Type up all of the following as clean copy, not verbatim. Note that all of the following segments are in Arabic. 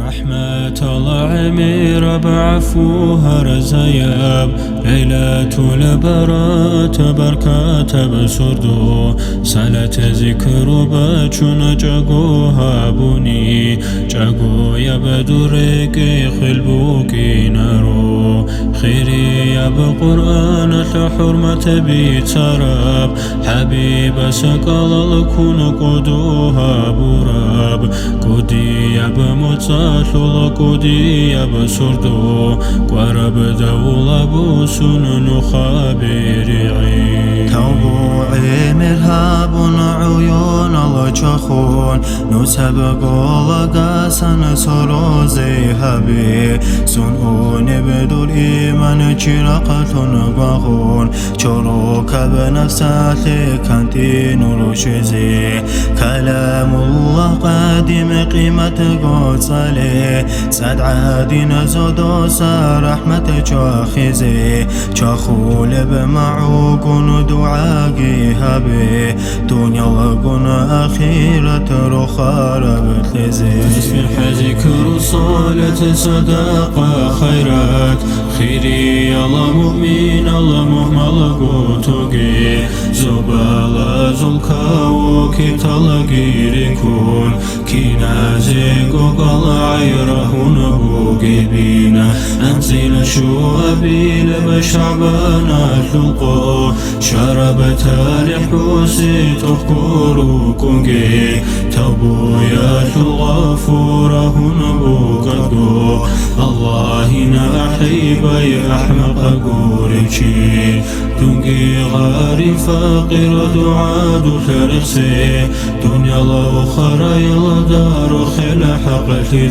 رحمة الله عميرة بعفوها رزياب ليلة البرات بركات بسردو سالت ذكر بچون جاگوها بوني جاگو يبدورك خلبوكي نارو خيري يا بقرآن حرمة بيتراب حبيب سقال الكون قدوها براب قدي يا بمتصال قدي يا بسردو قرب دولة بوسن نخابرعي توبوعي مرهاب عيون الله چخون نسب قولك سن سروزي هبي سنون بدول إيمان چرقتون بغون چروك بنفساتي كنتي نور شزي كلام الله قديم قيمة قوصلي صد عادين زدوس رحمة چاخزي چاخول بمعوقون دعاقي هبي دنيا لقون أخيرة رخار بتلزي تسبيح ذكر صلاة صداقة خيرات خيري الله مؤمن الله مهمل قوتوكي زبالة زلكاوكي تلقي ريكون كي نازيق وقال عيره نبوكي بينا أنزل شوابي لبشعبنا تلقو شربت لحوسي تذكروا كونكي تبويا الغفور هنبوكتو الله نحيب يا أحمق قوريشي تنقي غاري فاقر دعاد ترسي دنيا الله أخرى يلا دار خل حقتي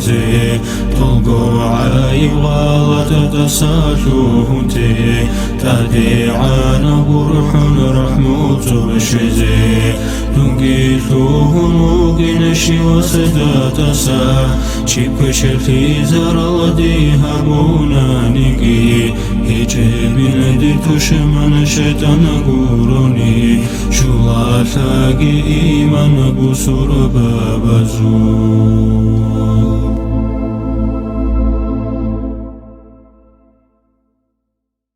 تلقوا عايب غالة تساشو هنتي تهدي عانا برح رحموت بشزي تنقي ثوه موقن شي وسدا تسا شيب شرتي زر ودي همونا نقي هجب ندي تشمن شيطان قروني شولا تاقي إيمان بسر بابزو